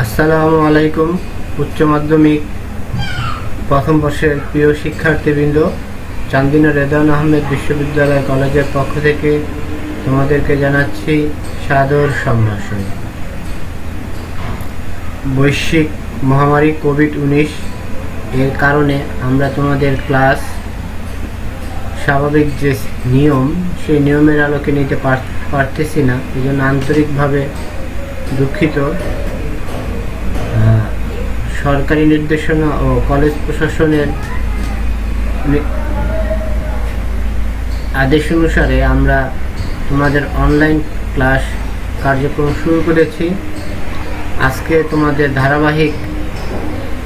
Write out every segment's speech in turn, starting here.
আসসালামু আলাইকুম। উচ্চ মাধ্যমিক প্রথম বর্ষের প্রিয় শিক্ষার্থীবৃন্দ, চান্দিনা রেদান আহমেদ বিশ্ববিদ্যালয় কলেজের পক্ষ থেকে তোমাদেরকে জানাচ্ছি সাদর সম্ভাষণ। বৈশ্বিক মহামারী কোভিড-19 এর কারণে আমরা তোমাদের ক্লাস স্বাভাবিক যে নিয়ম, সেই নিয়মের আলোকে নিতে পারতেছি না। এই জন্য আন্তরিকভাবে দুঃখিত। সরকারি নির্দেশনা ও কলেজ প্রশাসনের আদেশ অনুসারে আমরা তোমাদের অনলাইন ক্লাস কার্যক্রম শুরু করেছি। আজকে তোমাদের ধারাবাহিক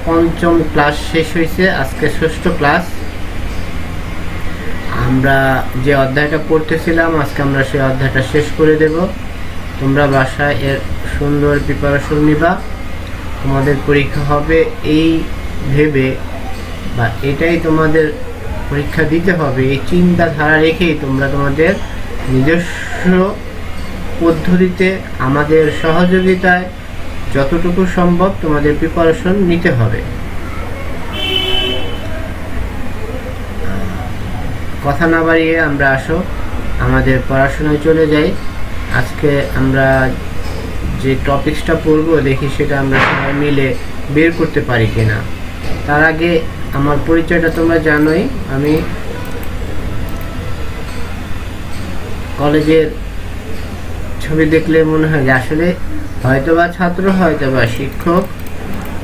পঞ্চম ক্লাস শেষ হয়েছে, আজকে ষষ্ঠ ক্লাস। আমরা যে অধ্যায়টা পড়তেছিলাম, আজকে আমরা সেই অধ্যায়টা শেষ করে দেব। তোমরা বাসায় এর সুন্দর প্রিপারেশন নিবা। তোমাদের পরীক্ষা হবে এই ভেবে, বা এটাই তোমাদের পরীক্ষা দিতে হবে, এই চিন্তাধারা রেখেই তোমরা তোমাদের নিজস্ব পদ্ধতিতে আমাদের সহযোগিতায় যতটুকু সম্ভব তোমাদের প্রিপারেশন নিতে হবে। কথা না বাড়িয়ে আমরা আমাদের পড়াশোনায় চলে যাই। আজকে আমরা যে টপিকসটা পড়বো, দেখি সেটা আমরা সবাই মিলে বের করতে পারি কিনা। তার আগে আমার পরিচয়টা তোমরা জানোই। আমি কলেজের ছবি দেখলে মনে হয় যে আসলে হয়তোবা ছাত্র, হয়তোবা শিক্ষক।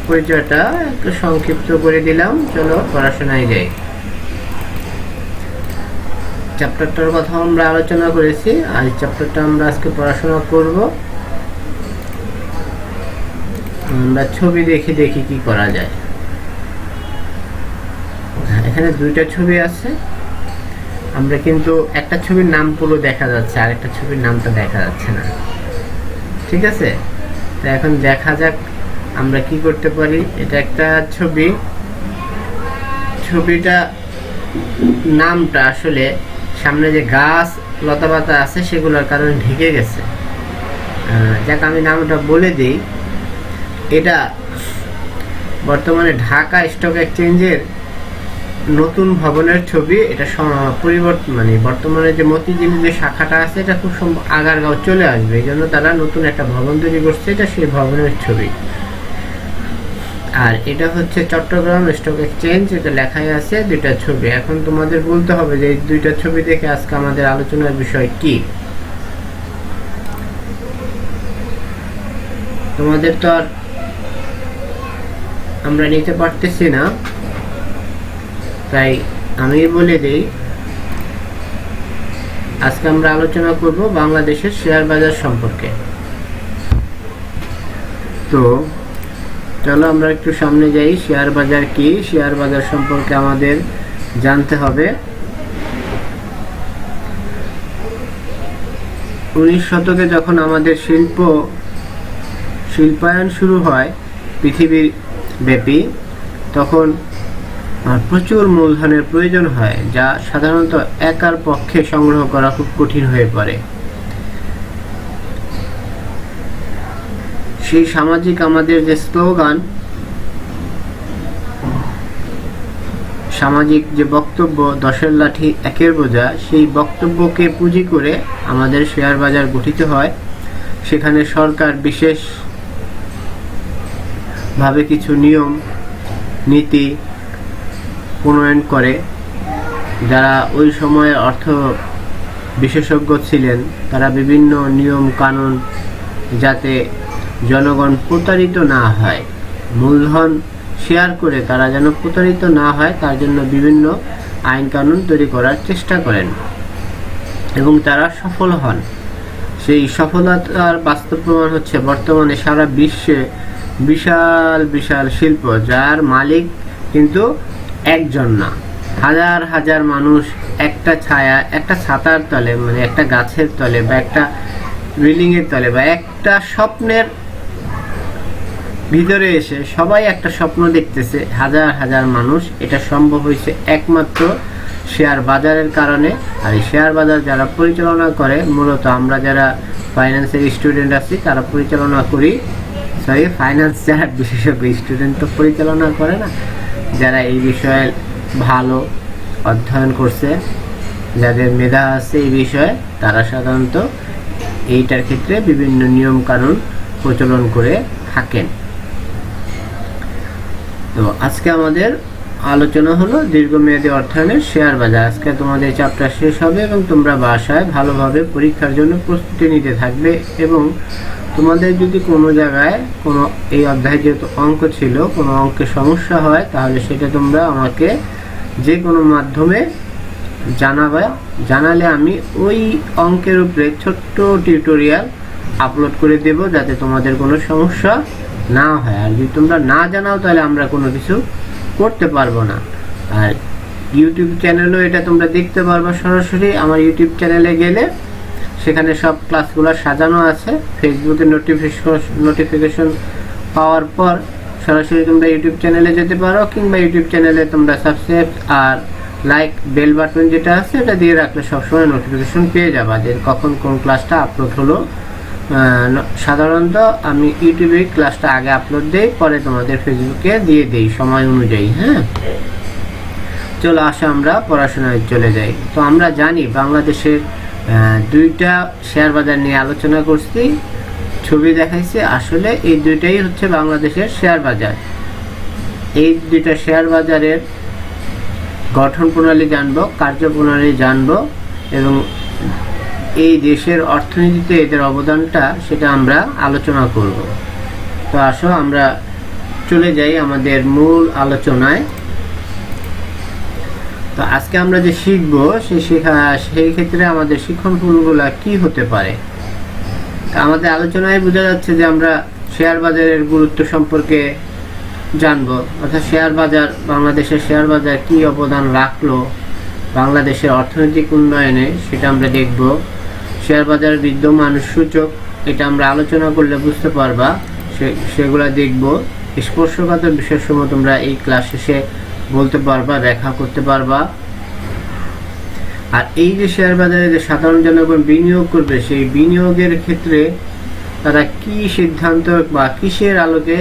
পরিচয়টা একটু সংক্ষিপ্ত করে দিলাম। চলো পড়াশোনায় যাই। চ্যাপ্টারটার কথা আমরা আলোচনা করেছি, আর এই চ্যাপ্টারটা আমরা আজকে পড়াশোনা করব। আমরা ছবি দেখি কি করা যায়। এখানে দুইটা ছবি আছে। আমরা কিন্তু একটা ছবির নাম পুরো দেখা যাচ্ছে, আর একটা ছবির নামটা দেখা যাচ্ছে না। ঠিক আছে, তো এখন দেখা যাক আমরা কি করতে পারি। এটা একটা ছবি, ছবিটা নামটা আসলে সামনে যে গাছ লতাপাতা আছে সেগুলোর কারণে ঢেকে গেছে। যাক, আমি নামটা বলে দিই। এটা বর্তমানে ঢাকা স্টক এক্সচেঞ্জের নতুন ভবনের ছবি। এটা পরিবর্তন, মানে বর্তমানে যে মতিঝিলের যে শাখাটা আছে, এটা খুব আগারগাঁও চলে আসবে। এই জন্য তারা নতুন একটা ভবন তৈরি করছে, এটা সেই ভবনের ছবি। আর এটা হচ্ছে চট্টগ্রাম স্টক এক্সচেঞ্জ, এটা লেখাই আছে দুইটা ছবি। এখন তোমাদের বলতে হবে যে এই দুইটা ছবি দেখে আজকে আমাদের আলোচনার বিষয় কি। তোমাদের তো আর আমরা নিতে পারতেছি না, তাই আমি বলে দেই। আজকে আমরা আলোচনা করব বাংলাদেশের শেয়ার বাজার সম্পর্কে। তো চলো আমরা একটু সামনে যাই। শেয়ার বাজার কি, শেয়ার বাজার সম্পর্কে আমাদের জানতে হবে। 19 শতকে যখন আমাদের শিল্পায়ন শুরু হয় পৃথিবীর ব্যাপী, তখন প্রচুর মূলধনের প্রয়োজন হয়, যা সাধারণত একার পক্ষে সংগ্রহ করা খুব কঠিন হয়ে পড়ে। সেই সামাজিক আমাদের যে স্লোগান, সামাজিক যে বক্তব্য, 10-এর লাঠি 1-এর বোঝা, সেই বক্তব্যকে পুঁজি করে আমাদের শেয়ার বাজার গঠিত হয়। সেখানে সরকার বিশেষ ভাবে কিছু নিয়ম নীতি প্রণয়ন করে। যারা ওই সময়ে অর্থ বিশেষজ্ঞ ছিলেন, তারা বিভিন্ন নিয়ম কানুন, যাতে জনগণ প্রতারিত না হয়, মূলধন শেয়ার করে তারা যেন প্রতারিত না হয়, তার জন্য বিভিন্ন আইন কানুন তৈরি করার চেষ্টা করেন এবং তারা সফল হন। সেই সফলতার বাস্তব প্রমাণ হচ্ছে বর্তমানে সারা বিশ্বে বিশাল বিশাল শিল্প, যার মালিক কিন্তু একজন না, হাজার হাজার মানুষ একটা ছাতার তলে, মানে একটা গাছের তলে, বা একটা বিল্ডিং এর তলে, বা একটা স্বপ্নের ভিতরে এসে সবাই একটা স্বপ্ন দেখতেছে। হাজার হাজার মানুষ। এটা সম্ভব হয়েছে একমাত্র শেয়ার বাজারের কারণে। আর এই শেয়ার বাজার যারা পরিচালনা করে, মূলত আমরা যারা ফাইন্যান্সের স্টুডেন্ট আছি, তারা পরিচালনা করি। সরি ফাইন্যান্স যারা বিশেষজ্ঞ স্টুডেন্ট তো পরিচালনা করে না, যারা এই বিষয়ে ভালো অধ্যয়ন করছে, যাদের মেধা আছে এই বিষয়ে, তারা সাধারণত এইটার ক্ষেত্রে বিভিন্ন নিয়ম কানুন প্রচলন করে থাকেন। তো আজকে আমাদের আলোচনা হলো দীর্ঘমেয়াদী অর্থায়নের শেয়ার বাজার। আজকে তোমাদের চ্যাপ্টার শেষ হবে এবং তোমরা বাসায় ভালোভাবে পরীক্ষার জন্য প্রস্তুতি নিতে থাকবে। এবং তোমাদের যদি কোনো জায়গায় কোনো এই অধ্যায় যেহেতু অঙ্ক ছিল, কোনো অঙ্কের সমস্যা হয়, তাহলে সেটা তোমরা আমাকে যে কোনো মাধ্যমে জানালে আমি ওই অঙ্কের উপরে ছোট্ট টিউটোরিয়াল আপলোড করে দেব, যাতে তোমাদের কোনো সমস্যা না হয়। আর যদি তোমরা না জানাও তাহলে আমরা কোনো কিছু করতে পারবো না। আর ইউটিউব চ্যানেলও এটা তোমরা দেখতে পারবে সরাসরি। আমার ইউটিউব চ্যানেলে গেলে সেখানে সব ক্লাসগুলো সাজানো আছে। ফেসবুকে নোটিফিকেশন পাওয়ার পর সরাসরি তোমরা ইউটিউব চ্যানেলে যেতে পারো, কিংবা ইউটিউব চ্যানেলে তোমরা সাবস্ক্রাইব আর লাইক বেল বাটন যেটা আছে এটা দিয়ে রাখলে সবসময় নোটিফিকেশন পেয়ে যাবা যে কখন কোন ক্লাসটা আপলোড হলো। সাধারণত আমি ইউটিউবে ক্লাসটা আগে আপলোড দিই, পরে তোমাদের ফেসবুকে দিয়ে দিই সময় অনুযায়ী। হ্যাঁ, চলো আসো আমরা পড়াশোনায় চলে যাই। তো আমরা জানি বাংলাদেশের দুইটা শেয়ার বাজার নিয়ে আলোচনা করছি, ছবি দেখাইছি। আসলে এই দুইটাই হচ্ছে বাংলাদেশের শেয়ার বাজার। এই দুইটা শেয়ার বাজারের গঠন প্রণালী জানবো, কার্যপ্রণালী জানবো, এবং এই দেশের অর্থনীতিতে এদের অবদানটা সেটা আমরা আলোচনা করব। তো আসো আমরা চলে যাই আমাদের মূল আলোচনায়। তো আজকে আমরা যে শিখবো সেই ক্ষেত্রে আমাদের শিক্ষণগুলা কি হতে পারে। আমাদের আলোচনায় বোঝা যাচ্ছে যে আমরা শেয়ার বাজারের গুরুত্ব সম্পর্কে জানবো, অর্থাৎ শেয়ার বাজার, বাংলাদেশের শেয়ার বাজার কি অবদান রাখলো বাংলাদেশের অর্থনৈতিক উন্নয়নে, সেটা আমরা দেখব। শেয়ার বাজারের বিদ্যমান সূচক, এটা আমরা আলোচনা করলে বুঝতে পারবা, সেগুলা দেখব। স্পর্শকাতর বিষয়সমূহ তোমরা এই ক্লাস শেষে বলতে পারবা, ব্যাখ্যা করতে পারবা। আর এই যে শেয়ার বাজারে যে সাধারণ জনগণ বিনিয়োগ করবে, সেই বিনিয়োগের ক্ষেত্রে তারা কি সিদ্ধান্ত বা কিসের আলোকে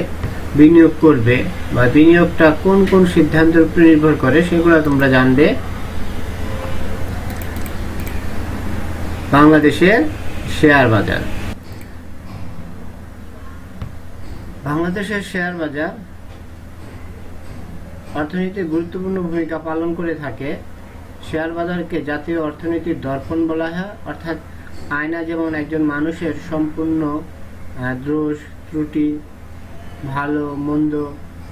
বিনিয়োগ করবে, বা বিনিয়োগটা কোন কোন সিদ্ধান্তের উপর নির্ভর করে, সেগুলো তোমরা জানবে। বাংলাদেশের শেয়ার বাজার। বাংলাদেশের শেয়ার বাজার অর্থনীতিতে গুরুত্বপূর্ণ ভূমিকা পালন করে থাকে। শেয়ার বাজারকে জাতীয় অর্থনীতির দর্পণ বলা হয়, অর্থাৎ আয়না যেমন একজন মানুষের সম্পূর্ণ দোষ ত্রুটি, ভালো মন্দ,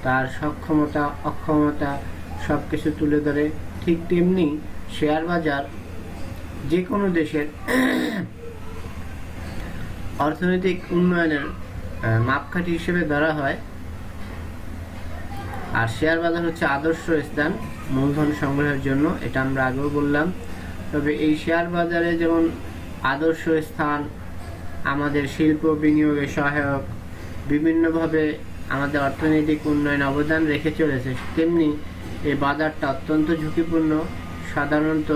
তার সক্ষমতা অক্ষমতা সব কিছু তুলে ধরে, ঠিক তেমনি শেয়ার বাজার যে কোনো দেশের অর্থনৈতিক উন্নয়নের মাপকাঠি হিসেবে ধরা হয়। আর শেয়ার বাজার হচ্ছে আদর্শ স্থান মূলধন সংগ্রহের জন্য, এটা আমরা আগেও বললাম। তবে এই শেয়ার বাজারে যেমন আদর্শ স্থান আমাদের শিল্প বিনিয়োগে সহায়ক, বিভিন্নভাবে আমাদের অর্থনৈতিক উন্নয়নে অবদান রেখে চলেছে, তেমনি এই বাজারটা অত্যন্ত ঝুঁকিপূর্ণ। সাধারণত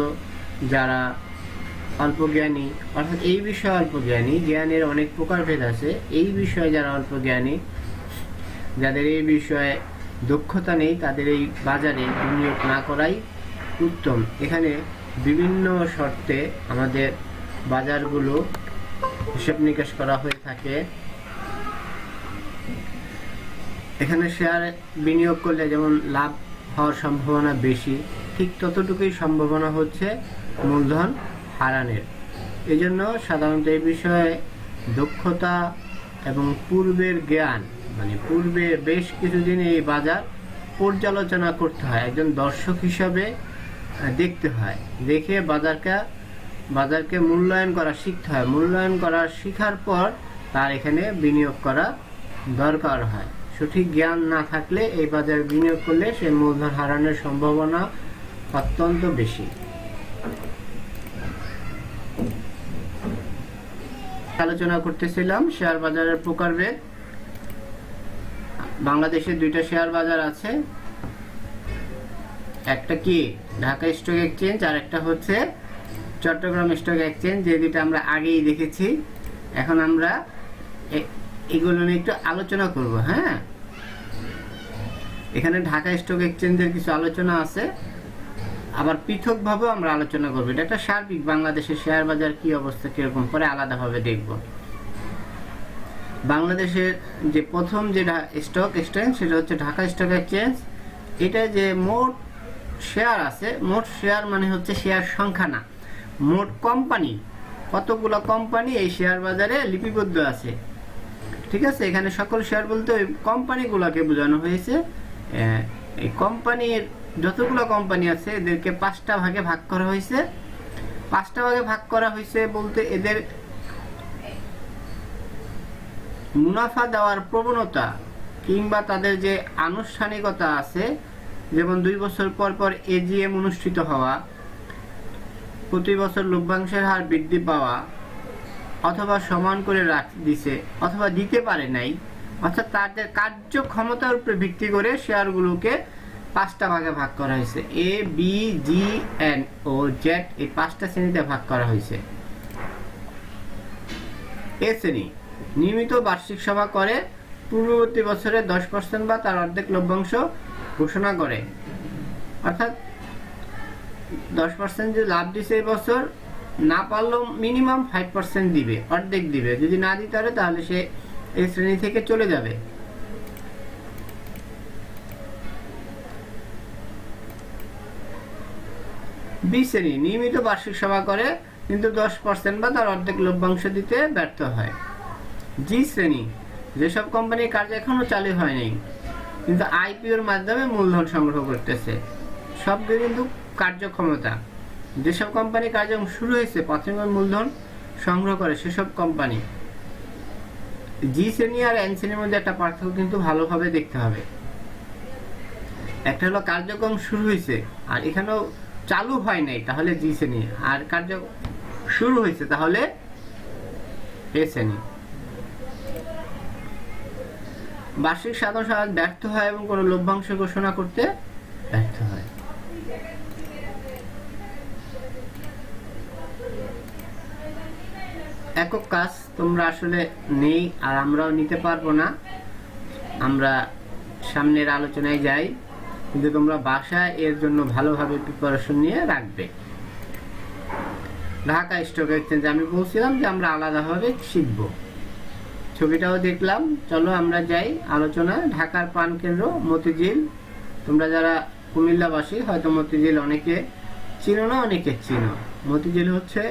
যারা অল্প জ্ঞানী, অর্থাৎ এই বিষয়ে অল্প জ্ঞানী, জ্ঞানের অনেক প্রকারভেদ আছে, এই বিষয়ে যারা অল্প জ্ঞানী, যাদের এই বিষয়ে দক্ষতা নেই, তাদের এই বাজারে বিনিয়োগ না করাই উত্তম। এখানে বিভিন্ন শর্তে আমাদের বাজারগুলো হিসাব নিকাশ করা হয়ে থাকে। এখানে শেয়ার বিনিয়োগ করলে যেমন লাভ হওয়ার সম্ভাবনা বেশি, ঠিক ততটুকুই সম্ভাবনা হচ্ছে মূলধন হারানোর। এই জন্য সাধারণত এই বিষয়ে দক্ষতা এবং পূর্বের জ্ঞান, মানে পূর্বে বেশ কিছুদিন এই বাজার পর্যালোচনা করতে হয়, একজন দর্শক হিসাবে দেখতে হয়, দেখে বাজারকে মূল্যায়ন করা শিখতে হয়। মূল্যায়ন করা শেখার পর তার এখানে বিনিয়োগ করা দরকার হয়। সঠিক জ্ঞান না থাকলে এই বাজারে বিনিয়োগ করলে সে মূলধন হারানোর সম্ভাবনা অত্যন্ত বেশি। আলোচনা করতেছিলাম শেয়ার বাজারের প্রকারভেদ। বাংলাদেশে দুইটা শেয়ার বাজার আছে, একটা কি ঢাকা স্টক এক্সচেঞ্জ, আর একটা হচ্ছে চট্টগ্রাম স্টক এক্সচেঞ্জ, যে দুইটা আমরা আগেই দেখেছি। এখন আমরা এগুলো নিয়ে একটু আলোচনা করব। হ্যাঁ, এখানে ঢাকা স্টক এক্সচেঞ্জের কিছু আলোচনা আছে, আবার পৃথকভাবেও আমরা আলোচনা করবো। এটা একটা সার্বিক বাংলাদেশের শেয়ার বাজার কি অবস্থা কিরকম পরে আলাদাভাবে দেখব। বাংলাদেশের যে প্রথম যে স্টক এক্সচেঞ্জ সেটা হচ্ছে ঢাকা স্টক এক্সচেঞ্জ। এটা যে মোট শেয়ার আছে, মোট শেয়ার মানে হচ্ছে শেয়ার সংখ্যা না, মোট কোম্পানি, কতগুলো কোম্পানি এই শেয়ার বাজারে লিপিবদ্ধ আছে। ঠিক আছে, এখানে সকল শেয়ার বলতে ওই কোম্পানিগুলোকে বোঝানো হয়েছে। এই কোম্পানির যতগুলো কোম্পানি আছে এদেরকে 5টা ভাগে ভাগ করা হয়েছে। 5টা ভাগে ভাগ করা হয়েছে বলতে এদের মুনাফা দেওয়ার প্রবণতা কিংবা তাদের যে আনুষ্ঠানিকতা আছে, যেমন 2 বছর পর পর এজিএম অনুষ্ঠিত হওয়া, প্রতি বছর লভ্যাংশের হার বৃদ্ধি পাওয়া, অথবা সমান করে দিছে অথবা দিতে পারে নাই, অর্থাৎ তাদের কার্যক্ষমতার উপরে ভিত্তি করে শেয়ারগুলোকে 5টা ভাগে ভাগ করা হয়েছে। এ, বি, জি, এন ও জেড, এই 5টা শ্রেণীতে ভাগ করা হয়েছে। এ শ্রেণী নিয়মিত বার্ষিক সভা করে, পূর্ববর্তী বছরে 10% বা তার অর্ধেক লভ্যাংশ ঘোষণা করে। অর্থাৎ 10% যে লাভ দিছে এই বছর, না পারলেও মিনিমাম 5% দিবে, অর্ধেক দিবে। যদি না দিতে পারে তাহলে সে এই শ্রেণী থেকে চলে যাবে। বি শ্রেণী নিয়মিত বার্ষিক সভা করে কিন্তু 10% বা তার অর্ধেক লভ্যাংশ দিতে ব্যর্থ হয়। জি শ্রেণী যেসব কোম্পানির কাজ এখনো চালু হয়নি কিন্তু আইপিওর মাধ্যমে মূলধন সংগ্রহ করতেছে, সব কিন্তু কার্যক্ষমতা। যেসব কোম্পানি কাজ শুরু হয়েছে প্রাথমিক মূলধন সংগ্রহ করে সেসব কোম্পানি। জি শ্রেণী আর এন শ্রেণীর মধ্যে একটা পার্থক্য কিন্তু ভালোভাবে দেখতে হবে। একটা হলো কার্যক্রম শুরু হয়েছে আর এখানেও চালু হয় নাই, তাহলে জি শ্রেণী, আর কার্য শুরু হয়েছে তাহলে এ শ্রেণী। বার্ষিক সাধারণ সভা ব্যর্থ হয় এবং কোনো লভ্যাংশ ঘোষণা করতে ব্যর্থ হয়। একক কাজ তোমরা আসলে নেই আর আমরাও নিতে পারবো না, আমরা সামনের আলোচনায় যাই, কিন্তু তোমরা বাসায় এর জন্য ভালোভাবে প্রিপারেশন নিয়ে রাখবে। ঢাকা স্টক এক্সচেঞ্জ আমি বলছিলাম যে আমরা আলাদাভাবে শিখবো, ছবিটাও দেখলাম। চলো আমরা যাই আলোচনা। ঢাকার প্রাণকেন্দ্র মতিঝিল, তোমরা যারা কুমিল্লাবাসী হয়তো মতিঝিল অনেকে চিনো না, অনেকে চিনো। মতিঝিল হচ্ছে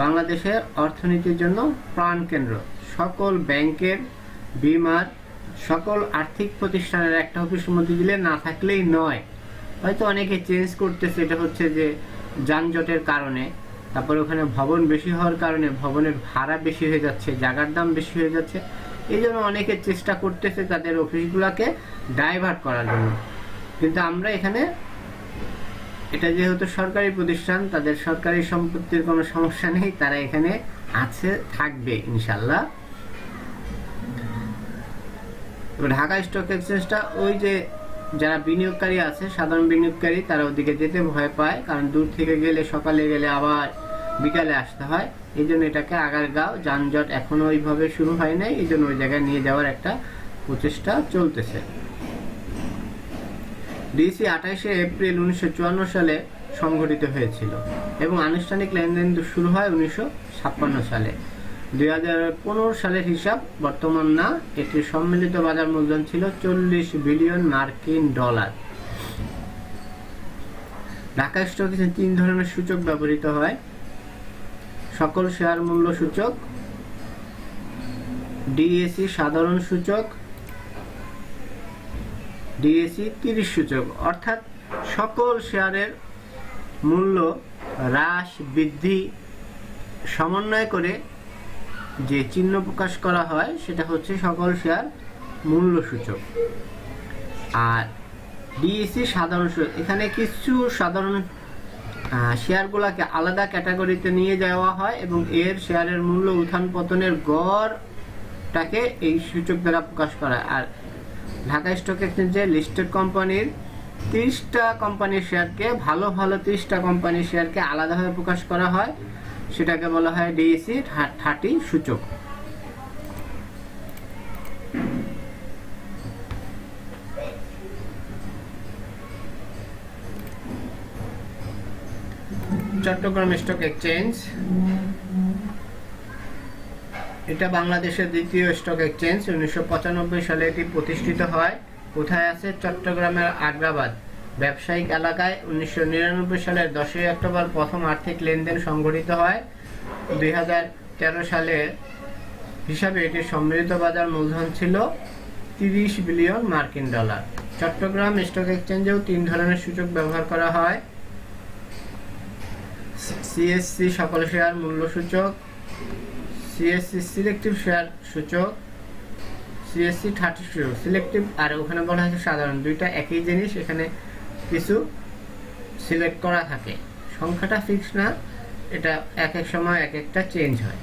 বাংলাদেশের অর্থনীতির জন্য প্রাণকেন্দ্র। সকল ব্যাংকের, বিমার, সকল আর্থিক প্রতিষ্ঠানের একটা অফিস মতিঝিলে না থাকলেই নয়। হয়তো অনেকে চেঞ্জ করতেছে, এটা হচ্ছে যে যানজটের কারণে, তারপরে ওখানে ভবন বেশি হওয়ার কারণে ভবনের ভাড়া বেশি হয়ে যাচ্ছে, জায়গার দাম বেশি হয়ে যাচ্ছে, এই জন্য অনেকে চেষ্টা করতেছে তাদের অফিসগুলোকে ডাইভার্ট করার জন্য। কিন্তু আমরা এখানে, এটা যেহেতু সরকারি প্রতিষ্ঠান, তাদের সরকারি সম্পত্তির কোনো সমস্যা নেই, তারা এখানে আছে, থাকবে ইনশাল্লাহ। ঢাকা স্টক এক্সচেঞ্জটা ওই যে যারা বিনিয়োগকারী আছে, সাধারণ বিনিয়োগকারী, তারা ওদিকে যেতে ভয় পায়, কারণ দূর থেকে গেলে, সকালে গেলে আবার বিকালে আসতে হয়। এই জন্য এটাকে আগারগাঁও, যানজট এখনো ওইভাবে শুরু হয় নাই, এই জন্য ওই জায়গায় নিয়ে যাওয়ার একটা প্রচেষ্টা চলতেছে। ডিসি 28শে এপ্রিল 1954 সালে সংঘটিত হয়েছিল এবং আনুষ্ঠানিক লেনদেন শুরু হয় 1956 সালে। 2015 সালের হিসাব বর্তমান না, এটির সম্মিলিত বাজার মূলধন ছিল $40 বিলিয়ন। ঢাকা স্টক এক্সচেঞ্জে 3 ধরনের সূচক ব্যবহৃত হয়: সকল শেয়ার মূল্য সূচক, ডিএসই সাধারণ সূচক, ডিএসই 30 সূচক। অর্থাৎ সকল শেয়ারের মূল্য হ্রাস বৃদ্ধি সমন্বয় করে যে চিহ্ন প্রকাশ করা হয় সেটা হচ্ছে সকল শেয়ার মূল্য সূচক। আর ডিএসই সাধারণ সূচক, এখানে কিছু সাধারণ শেয়ারগুলোকে আলাদা ক্যাটাগরিতে নিয়ে যাওয়া হয় এবং এর শেয়ারের মূল্য উত্থান পতনের গড়টাকে এই সূচক দ্বারা প্রকাশ করা। আর ঢাকা স্টক এক্সচেঞ্জে লিস্টেড কোম্পানির 30টা কোম্পানির শেয়ারকে, ভালো 30টা কোম্পানির শেয়ারকে আলাদাভাবে প্রকাশ করা হয়, সেটাকে বলা হয় ডিএসই 30 সূচক। চট্টগ্রাম স্টক এক্সচেঞ্জ, এটা বাংলাদেশের দ্বিতীয় স্টক এক্সচেঞ্জ। 1995 সালে এটি প্রতিষ্ঠিত হয়। কোথায় আছে? চট্টগ্রামের আগ্রাবাদ ব্যবসায়িক এলাকায়। 1999 সালের 10 অক্টোবর প্রথম আর্থিক লেনদেন সংঘটিত হয়। 2013 সালের হিসাবে এটির সম্মিলিত বাজার মূলধন ছিল 30 বিলিয়ন মার্কিন ডলার। চট্টগ্রাম স্টক এক্সচেঞ্জেও 3 ধরনের সূচক ব্যবহার করা হয়: সিএসসি সকল শেয়ার মূল্য সূচক, সিএসসি সিলেক্টিভ শেয়ার সূচক, সিএসসি 30 সূচক। সিলেক্টিভ আর ওখানে বলা হয়েছে সাধারণ, দুইটা একই জিনিস, এখানে কিছু সিলেক্ট করা থাকে। সংখ্যাটা ফিক্স না, এটা এক এক সময় এক একটা চেঞ্জ হয়।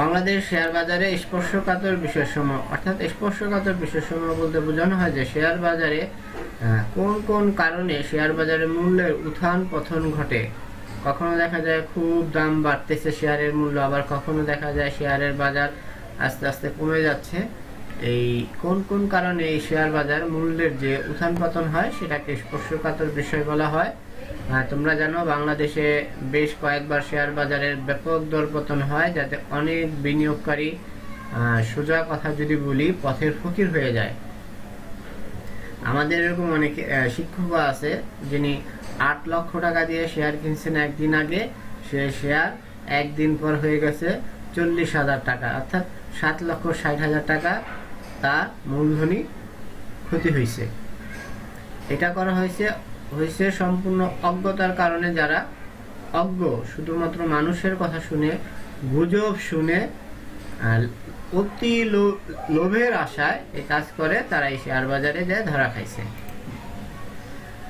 বাংলাদেশ শেয়ার বাজারে স্পর্শকাতর বিষয়সমূহ, অর্থাৎ স্পর্শকাতর বিষয়সমূহ বলতে বোঝানো হয় যে শেয়ার বাজারে কোন কোন কারণে শেয়ার বাজারের মূল্যের উত্থান পতন ঘটে। কখনো দেখা যায় খুব দাম বাড়তেছে শেয়ারের মূল্য, আবার কখনো দেখা যায় শেয়ারের বাজার আস্তে আস্তে কমে যাচ্ছে। এই কোন কোন কারণে এই শেয়ার বাজার মূল্যের যে উত্থান পতন হয় সেটাকে স্পর্শকাতর বিষয় বলা হয়। তোমরা জানো বাংলাদেশে বেশ কয়েকবার শেয়ার বাজারের ব্যাপক দরপতন হয়, যাতে অনেক বিনিয়োগকারী, সোজা কথা যদি বলি, পথের ফকির হয়ে যায়। আমাদের এরকম অনেক শিক্ষক আছে যিনি 8 লক্ষ টাকা দিয়ে শেয়ার কিনছেন একদিন আগে, সে শেয়ার একদিন পর হয়ে গেছে 40,000 টাকা, অর্থাৎ 7,60,000 টাকা তার মূলধনই ক্ষতি হয়েছে। এটা করা হয়েছে সম্পূর্ণ অজ্ঞতার কারণে। যারা অজ্ঞ, শুধুমাত্র মানুষের কথা শুনে, গুজব শুনে, অতি লোভের আশায় এই কাজ করে, তারা এই শেয়ার বাজারে যায় ধরা খাইছে।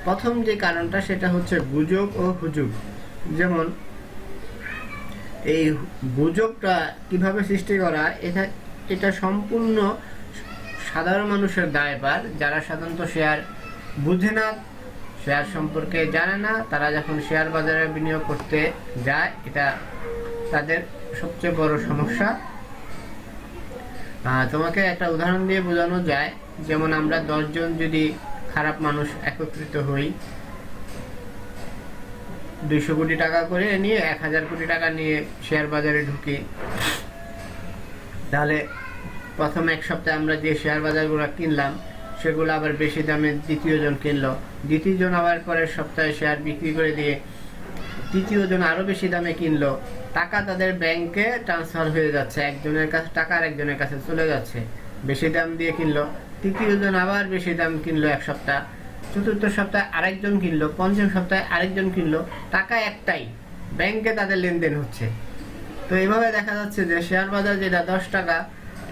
প্রথম যে কারণটা সেটা হচ্ছে গুজব ও হুজুগ। যেমন এই গুজবটা কিভাবে সৃষ্টি করা, এটা সম্পূর্ণ সাধারণ মানুষের দায়ভার। যারা সাধারণত শেয়ার বুঝে না, শেয়ার সম্পর্কে জানে না, তারা যখন শেয়ার বাজারে বিনিয়োগ করতে যায়, এটা তাদের সবচেয়ে বড় সমস্যা। তোমাকে একটা উদাহরণ দিয়ে বোঝানো যায়। যেমন আমরা 10 জন যদি খারাপ মানুষ একত্রিত হই, 200 কোটি টাকা করে নিয়ে 1000 কোটি টাকা নিয়ে শেয়ার বাজারে ঢুকি, তাহলে প্রথম এক সপ্তাহে আমরা যে শেয়ার বাজারগুলো কিনলাম সেগুলো আবার বেশি দামে দ্বিতীয় জন কিনলো, দ্বিতীয় জন আবার পরের সপ্তাহে শেয়ার বিক্রি করে দিয়ে তৃতীয় জন আরো বেশি দামে কিনলো। টাকা তাদের ব্যাংকে ট্রান্সফার হয়ে যাচ্ছে, একজনের কাছে টাকা আরেকজনের কাছে চলে যাচ্ছে। বেশি দাম দিয়ে কিনলো, তৃতীয় জন আবার বেশি দাম কিনলো এক সপ্তাহ, চতুর্থ সপ্তাহে আরেকজন কিনলো, পঞ্চম সপ্তাহে আরেকজন কিনলো, টাকা একটাই, ব্যাংকে তাদের লেনদেন হচ্ছে। তো এইভাবে দেখা যাচ্ছে যে শেয়ার বাজার যেটা 10 টাকা,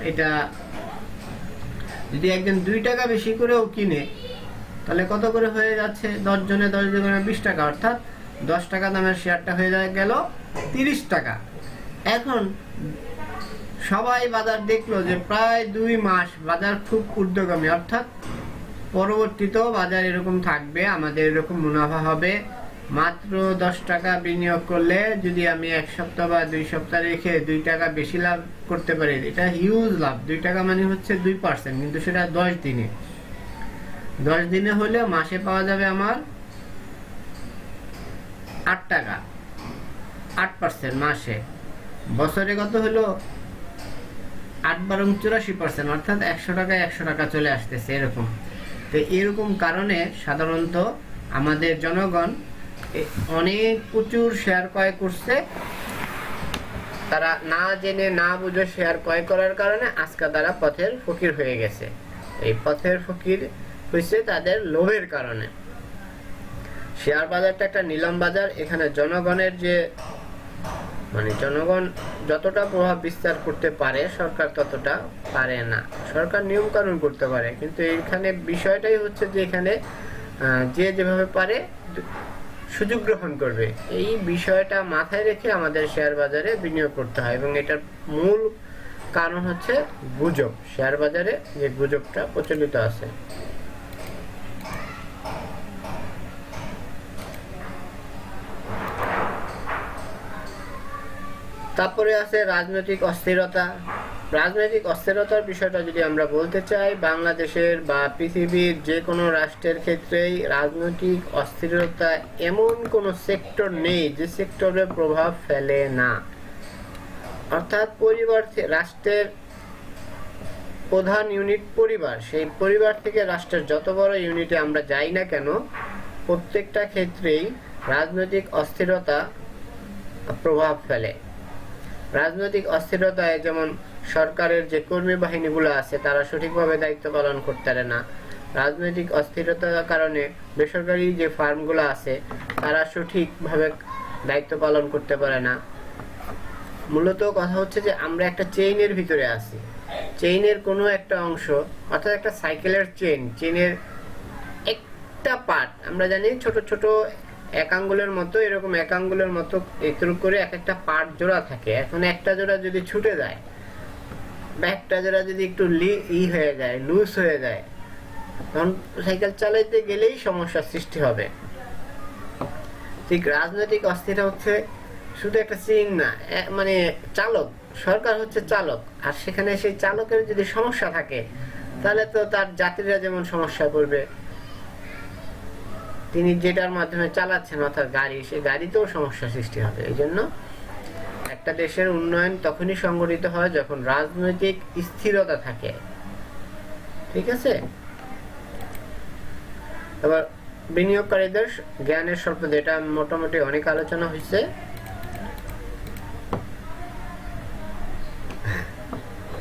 এটা যদি একজন 2 টাকা বেশি করেও কিনে, তাহলে কত করে হয়ে যাচ্ছে? 10 জনে 20 টাকা, অর্থাৎ 10 টাকা দামের শেয়ারটা হয়ে গেল 30 টাকা। এখন সবাই বাজার দেখলো যে প্রায় 2 মাস বাজার খুব ঊর্ধ্বগামী, অর্থাৎ পরবর্তীতেও বাজার এরকম থাকবে, আমাদের এরকম মুনাফা হবে। মাত্র 10 টাকা বিনিয়োগ করলে যদি আমি 1 সপ্তাহ বা 2 সপ্তাহ রেখে 2 টাকা বেশি লাভ করতে পারি, এটা হিউজ লাভ। 2 টাকা মানে হচ্ছে 2%, কিন্তু সেটা 10 দিনে। 10 দিনে হলে মাসে পাওয়া যাবে আমার 8 টাকা, 8% মাসে। বছরে কত হলো? 8 বারং 84%, অর্থাৎ 100 টাকায় 100 টাকা চলে আসতেছে এরকম। তো এরকম কারণে সাধারণত আমাদের জনগণ অনেক প্রচুর শেয়ার ক্রয় করছে। তারা না জেনে না বুঝে শেয়ার ক্রয় করার কারণে আজকে তারা পথের ফকির হয়ে গেছে। এই পথের ফকির হয়েছে তাদের লোভের কারণে। শেয়ার বাজারটা একটা নিলাম বাজার, এখানে জনগণের যে জনগণ যতটা প্রভাব বিস্তার করতে পারে, সরকার ততটা পারে না। সরকার নিয়ম কানুন করতে পারে, কিন্তু এখানে বিষয়টাই হচ্ছে যে এখানে যে যেভাবে পারে সুযোগ গ্রহণ করবে। এই বিষয়টা মাথায় রেখে আমাদের শেয়ার বাজারে বিনিয়োগ করতে হয়, এবং এটার মূল কারণ হচ্ছে গুজব। শেয়ার বাজারে যে গুজবটা প্রচলিত আছে। তারপরে আছে রাজনৈতিক অস্থিরতা। রাজনৈতিক অস্থিরতার বিষয়টা যদি আমরা বলতে চাই, বাংলাদেশের বা পৃথিবীর যে কোনো রাষ্ট্রের ক্ষেত্রেই রাজনৈতিক অস্থিরতা এমন কোনো সেক্টর নেই যে সেক্টরে প্রভাব ফেলে না। অর্থাৎ পরিবার, রাষ্ট্রের প্রধান ইউনিট পরিবার, সেই পরিবার থেকে রাষ্ট্রের যত বড় ইউনিটে আমরা যাই না কেন, প্রত্যেকটা ক্ষেত্রেই রাজনৈতিক অস্থিরতা প্রভাব ফেলে। রাজনৈতিক অস্থিরতায় যেমন সরকারের যে কর্মী বাহিনীগুলো আছে তারা সঠিকভাবে দায়িত্ব পালন করতে পারে না। রাজনৈতিক অস্থিরতার কারণে বেসরকারি যে ফার্মগুলো আছে তারা সঠিকভাবে দায়িত্ব পালন করতে পারে না। মূলত কথা হচ্ছে যে আমরা একটা চেইনের ভিতরে আছি। চেইনের কোনো একটা অংশ, অর্থাৎ একটা সাইকেলের চেইনের একটা পার্ট, আমরা জানি ছোট ছোট এক আঙ্গুলের মতো, এরকম এক আঙ্গুলের মতো একটু করে এক একটা পার্ট জোড়া থাকে। এখন একটা জোড়া যদি ছুটে যায় বা একটা জোড়া যদি একটু হয়ে যায়, লুজ হয়ে যায়, তখন সাইকেল চালাইতে গেলেই সমস্যার সৃষ্টি হবে। ঠিক রাজনৈতিক অস্থিরতা হচ্ছে শুধু একটা চেইন না, মানে চালক, সরকার হচ্ছে চালক, আর সেখানে সেই চালকের যদি সমস্যা থাকে তাহলে তো তার যাত্রীরা যেমন সমস্যায় পড়বে, তিনি যেটার মাধ্যমে চালাচ্ছেন অর্থাৎ গাড়ি, সেই গাড়িতেও সমস্যা সৃষ্টি হবে। এই জন্য একটা দেশের উন্নয়ন তখনই সংগঠিত হয় যখন রাজনৈতিক স্থিরতা থাকে। ঠিক আছে, এবার বিনিয়োগকারীদের জ্ঞানের স্বল্পতা, এটা মোটামুটি অনেক আলোচনা হয়েছে।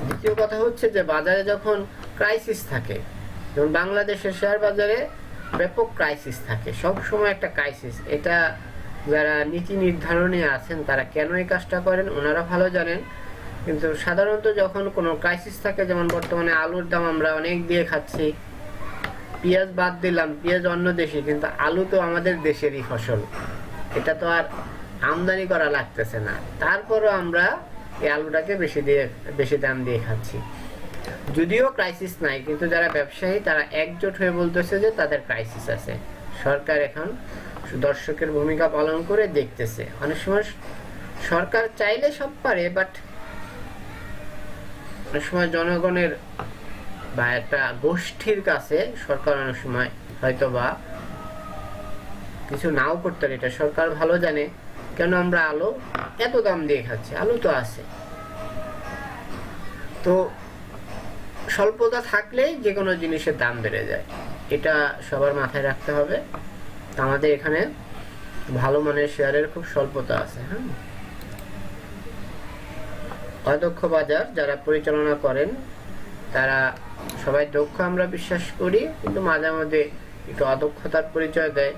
দ্বিতীয় কথা হচ্ছে যে বাজারে যখন ক্রাইসিস থাকে, যেমন বাংলাদেশের শেয়ার বাজারে ব্যাপক ক্রাইসিস থাকে, সব সময় একটা ক্রাইসিস। এটা যারা নীতি নির্ধারণে আছেন তারা কেন এই কাজটা করেন ওনারা ভালো জানেন, কিন্তু সাধারণত যখন কোনো ক্রাইসিস থাকে, যেমন বর্তমানে আলুর দাম আমরা অনেক দিয়ে খাচ্ছি, পেঁয়াজ বাদ দিলাম, পেঁয়াজ অন্য দেশে, কিন্তু আলু তো আমাদের দেশেরই ফসল, এটা তো আর আমদানি করা লাগতেছে না, তারপরও আমরা এই আলুটাকে বেশি দাম দিয়ে খাচ্ছি। যদিও ক্রাইসিস নাই, কিন্তু যারা ব্যবসায়ী তারা একজোট হয়ে বলতেছে যে তাদের ক্রাইসিস আছে। সরকার এখন দর্শকের ভূমিকা পালন করে দেখতেছে। অনেক সময় সরকার চাইলে সব পারে, বাট অনেক সময় জনগণের বা একটা গোষ্ঠীর কাছে সরকার অনেক সময় হয়তো বা কিছু নাও করতে পারে। এটা সরকার ভালো জানে কেন আমরা আলু এত দাম দিয়ে খাচ্ছি, আলু তো আছে। তো স্বল্পতা থাকলেই যে কোনো জিনিসের দাম বেড়ে যায়, এটা সবার মাথায় রাখতে হবে। আমাদের এখানে ভালো মানের শেয়ারের খুব স্বল্পতা আছে। হ্যাঁ, অদক্ষ বাজার যারা পরিচালনা করেন তারা সবাই দক্ষ আমরা বিশ্বাস করি, কিন্তু মাঝে মধ্যে একটু অদক্ষতার পরিচয় দেয়।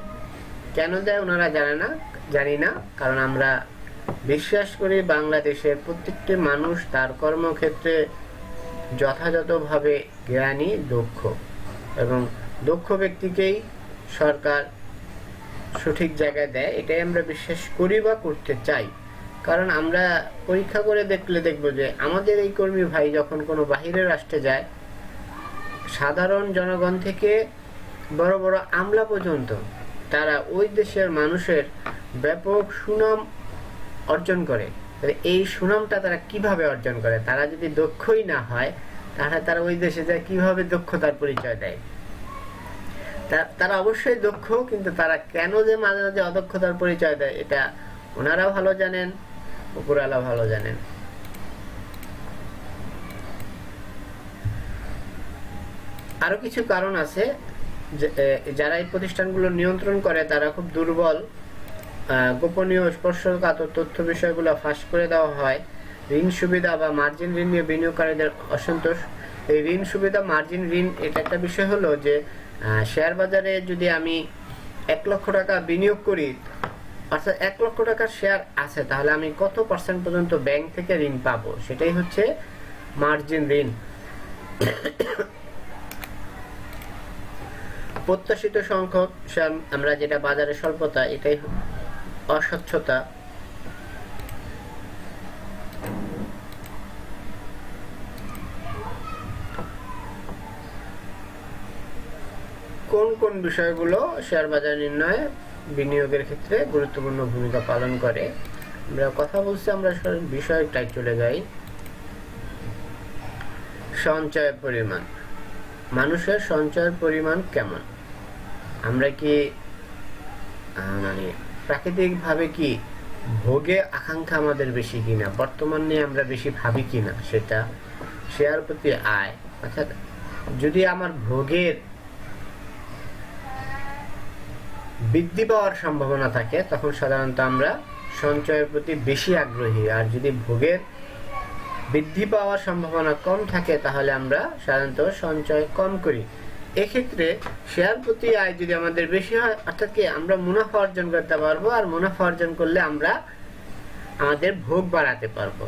কেন দেয় ওনারা জানি না, কারণ আমরা বিশ্বাস করি বাংলাদেশের প্রত্যেকটি মানুষ তার কর্মক্ষেত্রে যথাযথভাবে জ্ঞানী, দক্ষ, এবং দক্ষ ব্যক্তিকেই সরকার সঠিক জায়গায় দেয়, এটাই আমরা বিশ্বাস করি বা করতে চাই। কারণ আমরা পরীক্ষা করে দেখব যে আমাদের এই কর্মী ভাই যখন কোনো বাহিরের রাষ্ট্রে যায়, সাধারণ জনগণ থেকে বড় বড় আমলা পর্যন্ত তারা ওই দেশের মানুষের ব্যাপক সুনাম অর্জন করে। এই সুনামটা তারা কিভাবে অর্জন করে? তারা যদি দক্ষই না হয় তাহলে তারা ওই দেশে যায় কিভাবে দক্ষতার পরিচয় দেয়? তারা অবশ্যই দক্ষ, কিন্তু তারা কেন যে মাঝে মাঝে অদক্ষতার পরিচয় দেয় এটা ওনারাও ভালো জানেন, উপরওয়ালা ভালো জানেন। আরো কিছু কারণ আছে, যারা এই প্রতিষ্ঠানগুলো নিয়ন্ত্রণ করে তারা খুব দুর্বল, গোপনীয় স্পর্শকাতর তথ্য বিষয়গুলো ফাঁস করে দেওয়া হয়। ঋণ সুবিধা বা মার্জিন ঋণ নিয়ে বিনিয়োগকারীদের অসন্তোষ। এই ঋণ সুবিধা, মার্জিন ঋণ, এটা একটা বিষয় হলো যে শেয়ার বাজারে যদি আমি 1 লক্ষ টাকা বিনিয়োগ করি, অর্থাৎ 1 লক্ষ টাকার শেয়ার আছে, তাহলে আমি কত % পর্যন্ত ব্যাংক থেকে ঋণ পাবো, সেটাই হচ্ছে মার্জিন ঋণ। প্রত্যাশিত সংখ্যক শেয়ার, আমরা যেটা বাজারে স্বল্পতা, এটাই অস্বচ্ছতা। কোন কোন বিষয়গুলো শেয়ার বাজার নির্ণয়ে বিনিয়োগের ক্ষেত্রে গুরুত্বপূর্ণ ভূমিকা পালন করে? আমরা কথা বলছি, আমরা বিষয়টাই চলে যাই। সঞ্চয়ের পরিমাণ, মানুষের সঞ্চয়ের পরিমাণ কেমন? আমরা কি মানে প্রাকৃতিকভাবে কি ভোগে আকাঙ্ক্ষা আমাদের বেশি কিনা, বর্তমান নিয়ে আমরা বেশি ভাবি কিনা, সেটা শেয়ার প্রতি আয়। অর্থাৎ যদি আমার ভোগের বৃদ্ধি পাওয়ার সম্ভাবনা থাকে তখন সাধারণত আমরা সঞ্চয়ের প্রতি বেশি আগ্রহী, আর যদি ভোগের বৃদ্ধি পাওয়ার সম্ভাবনা কম থাকে তাহলে আমরা সাধারণত সঞ্চয় কম করি। এক্ষেত্রে শেয়ার প্রতি আয় যদি আমাদের বেশি হয়, অর্থাৎ কি আমরা মুনাফা অর্জন করতে পারবো, আর মুনাফা অর্জন করলে আমরা আমাদের ভোগ বাড়াতে পারবো।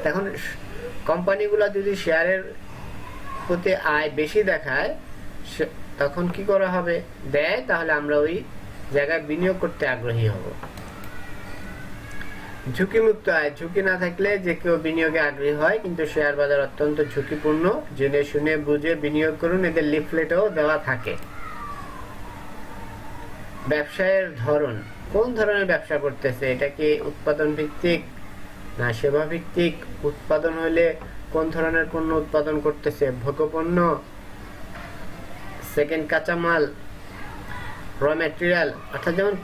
তখন কোম্পানিগুলো যদি শেয়ারের প্রতি আয় বেশি দেখায় তখন কি করা হবে, দেয়, তাহলে আমরা ওই জায়গায় বিনিয়োগ করতে আগ্রহী হব। ঝুঁকিমুক্ত আয়, ঝুঁকি না থাকলে যে কেউ বিনিয়োগে আগ্রহী হয়, কিন্তু শেয়ার বাজার অত্যন্ত ঝুঁকিপূর্ণ, জেনে শুনে বুঝে বিনিয়োগ করুন, এদের লিফলেটও দেওয়া থাকে। ব্যবসায়ের ধরন, কোন ধরনের ব্যবসা করতেছে, এটা কি উৎপাদন ভিত্তিক না সেবা ভিত্তিক? উৎপাদন হলে কোন ধরনের পণ্য উৎপাদন করতেছে, ভোগ্যপণ্য, সেকেন্ড কাঁচামাল, র ম্যাটেরিয়াল, অর্থাৎ যেমন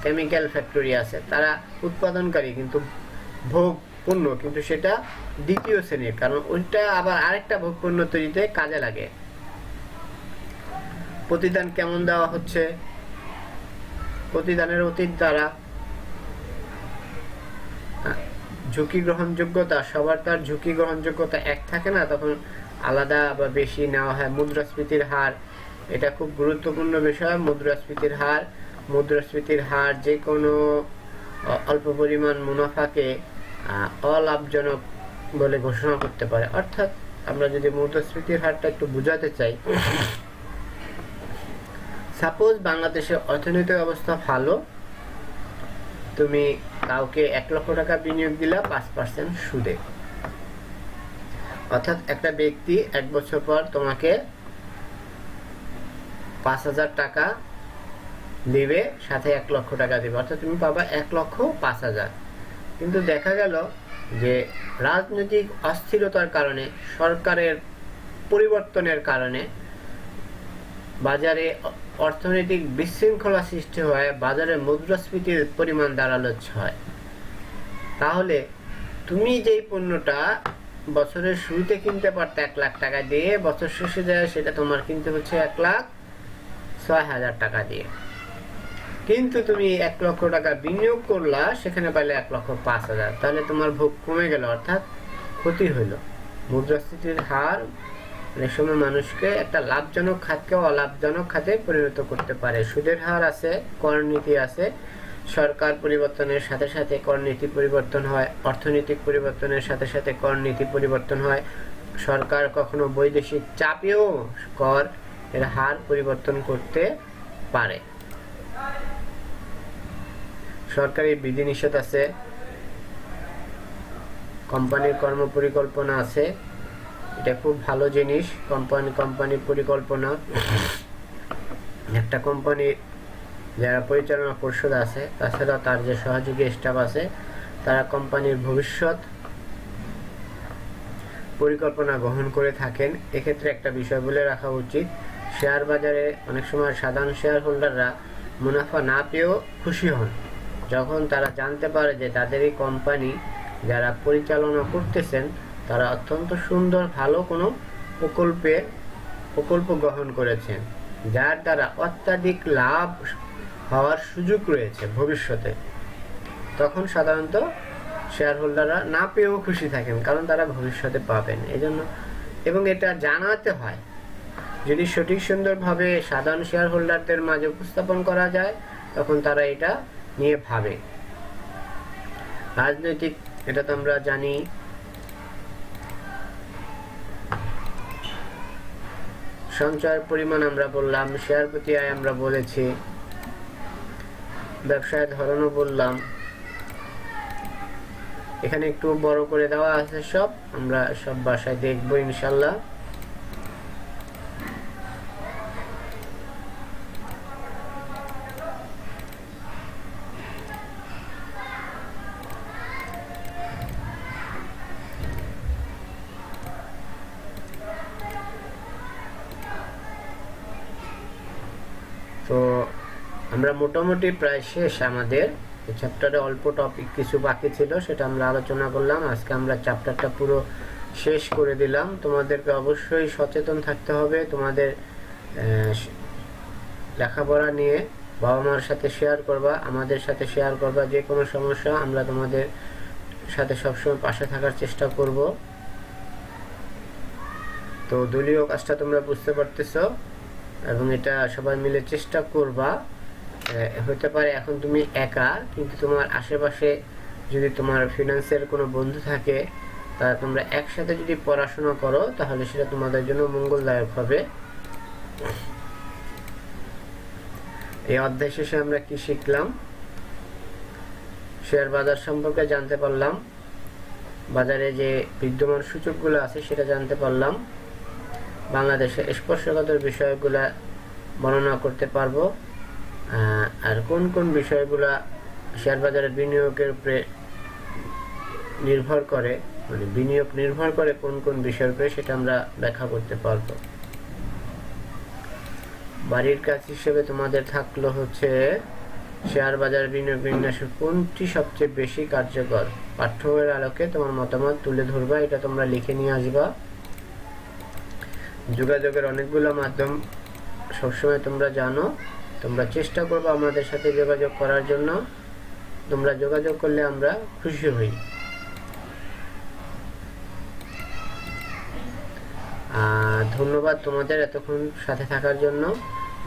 কেমিক্যাল ফ্যাক্টরি আছে, তারা উৎপাদনকারী কিন্তু ভোগ পণ্য, কিন্তু সেটা দ্বিতীয় শ্রেণীর, কারণ ওইটা আবার আরেকটা ভোগ পণ্য তৈরিতে কাজে লাগে। প্রতিদান কেমন দেওয়া হচ্ছে, প্রতিদানের অতীত দ্বারা। ঝুঁকি গ্রহণযোগ্যতা, সবার তার ঝুঁকি গ্রহণযোগ্যতা এক থাকে না, তখন আলাদা বা বেশি নেওয়া হয়। মুদ্রাস্ফীতির হার, এটা খুব গুরুত্বপূর্ণ বিষয়। মুদ্রাস্ফীতির হার যে কোনো অল্প পরিমাণ মুনাফাকে অলাভজনক বলে ঘোষণা করতে পারে। অর্থাৎ আমরা যদি মুদ্রাস্ফীতির হারটা একটু বোঝাতে চাই, সাপোজ বাংলাদেশের অর্থনৈতিক অবস্থা ভালো, তুমি কাউকে 1 লক্ষ টাকা বিনিয়োগ দিলা 5% সুদে, অর্থাৎ একটা ব্যক্তি 1 বছর পর তোমাকে 5,000 টাকা দিবে, সাথে 1 লক্ষ টাকা দিবে, অর্থাৎ তুমি পাবা 1,05,000। কিন্তু দেখা গেল যে রাজনৈতিক অস্থিরতার কারণে, সরকারের পরিবর্তনের কারণে বাজারে অর্থনৈতিক বিশৃঙ্খলা সৃষ্টি হয়, বাজারে মুদ্রাস্ফীতির পরিমাণ দাঁড়ালো 6। তাহলে তুমি যেই পণ্যটা বছরের শুরুতে কিনতে পারতে 1 লাখ টাকা দিয়ে, বছর শেষে যায় সেটা তোমার কিনতে হচ্ছে 1,06,000 টাকা দিয়ে। কিন্তু তুমি 1 লক্ষ টাকা বিনিয়োগ করলা, সেখানে পাইলে 1,05,000, তাহলে তোমার ভোগ কমে গেল, অর্থাৎ ক্ষতি হইল। মুদ্রাস্ফীতির হার অনেক সময় মানুষকে একটা লাভজনক খাতকে অলাভজনক খাতে পরিণত করতে পারে। সুদের হার আছে, কর নীতি আছে, সরকার পরিবর্তনের সাথে সাথে কর নীতি পরিবর্তন হয়, অর্থনৈতিক পরিবর্তনের সাথে সাথে কর নীতি পরিবর্তন হয়। সরকার কখনো বৈদেশিক চাপেও কর এর হার পরিবর্তন করতে পারে। সরকারি বিধিনিষেধ আছে, কোম্পানির কর্ম পরিকল্পনা আছে, এটা খুব ভালো জিনিস। কোম্পানি পরিকল্পনা, একটা কোম্পানির যারা পরিচালনা পরিষদ আছে, তাছাড়া তার যে সহযোগী স্টাফ আছে, তারা কোম্পানির ভবিষ্যৎ পরিকল্পনা গ্রহণ করে থাকেন। এক্ষেত্রে একটা বিষয় বলে রাখা উচিত, শেয়ার বাজারে অনেক সময় সাধারণ শেয়ার হোল্ডাররা মুনাফা না পেয়েও খুশি হন যখন তারা জানতে পারে যে তাদের এই কোম্পানি যারা পরিচালনা করতেছেন তারা অত্যন্ত সুন্দর ভালো কোনো প্রকল্প গ্রহণ করেছেন, যার দ্বারা অত্যাধিক লাভ হওয়ার সুযোগ রয়েছে ভবিষ্যতে। তখন সাধারণত শেয়ার হোল্ডাররা না পেয়েও খুশি থাকেন, কারণ তারা ভবিষ্যতে পাবেন। এজন্য এবং এটা জানাতে হয়, যদি সঠিক সুন্দরভাবে সাধারণ শেয়ার হোল্ডারদের মাঝে উপস্থাপন করা যায় তখন তারা এটা নিয়ে ভাবে। রাজনৈতিক, এটা তো আমরা জানি। সঞ্চয়ের পরিমাণ আমরা বললাম, শেয়ার প্রতি আয় আমরা বলেছি, ব্যবসায়ের ধরনও বললাম। এখানে একটু বড় করে দেওয়া আছে সব, আমরা সব বাসায় দেখবো ইনশাল্লাহ। আমরা মোটামুটি প্রায় শেষ। আমাদের এই চ্যাপ্টারে অল্প টপিক কিছু বাকি ছিল, সেটা আমরা আলোচনা করলাম। আজকে আমরা চ্যাপ্টারটা পুরো শেষ করে দিলাম। তোমাদেরকে অবশ্যই সচেতন থাকতে হবে। তোমাদের লেখাপড়া নিয়ে বাবা মার সাথে শেয়ার করবা, আমাদের সাথে শেয়ার করবা। যে কোনো সমস্যা আমরা তোমাদের সাথে সবসময় পাশে থাকার চেষ্টা করব। তো দলীয় কাজটা তোমরা বুঝতে পারতেছো এবং এটা সবাই মিলে চেষ্টা করবা। হতে পারে এখন তুমি একা, কিন্তু তোমার আশেপাশে যদি তোমার ফিনান্সের কোনো বন্ধু থাকে, তা তোমরা একসাথে যদি পড়াশোনা করো তাহলে সেটা তোমাদের জন্য মঙ্গলদায়ক হবে। এই অধ্যায় শেষে আমরা কি শিখলাম? শেয়ার বাজার সম্পর্কে জানতে পারলাম, বাজারে যে বিদ্যমান সূচকগুলো আছে সেটা জানতে পারলাম, বাংলাদেশে স্পর্শকাতর বিষয়গুলো বর্ণনা করতে পারবো, আর কোন কোন বিষয়গুলা শেয়ার বাজারে বিনিয়োগের উপরে নির্ভর করে, মানে বিনিয়োগ নির্ভর করে কোন কোন বিষয়ের উপরে, সেটা আমরা ব্যাখ্যা করতে পারবো। বাড়ির কাজ হিসেবে তোমাদের থাকলো হচ্ছে শেয়ার বাজার বিনিয়োগ বিন্যাসে কোনটি সবচেয়ে বেশি কার্যকর। পাঠ্য বইয়ের আলোকে তোমার মতামত তুলে ধরবা, এটা তোমরা লিখে নিয়ে আসবা। যোগাযোগের অনেকগুলো মাধ্যম সবসময় তোমরা জানো, তোমরা চেষ্টা করবে আমাদের সাথে যোগাযোগ করার জন্য। তোমরা যোগাযোগ করলে আমরা খুশি হই। ধন্যবাদ তোমাদের এতক্ষণ সাথে থাকার জন্য।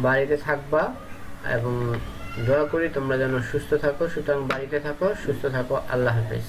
বাড়িতে থাকবা এবং দোয়া করি তোমরা যেন সুস্থ থাকো। সুতরাং বাড়িতে থাকো, সুস্থ থাকো। আল্লাহ হাফেজ।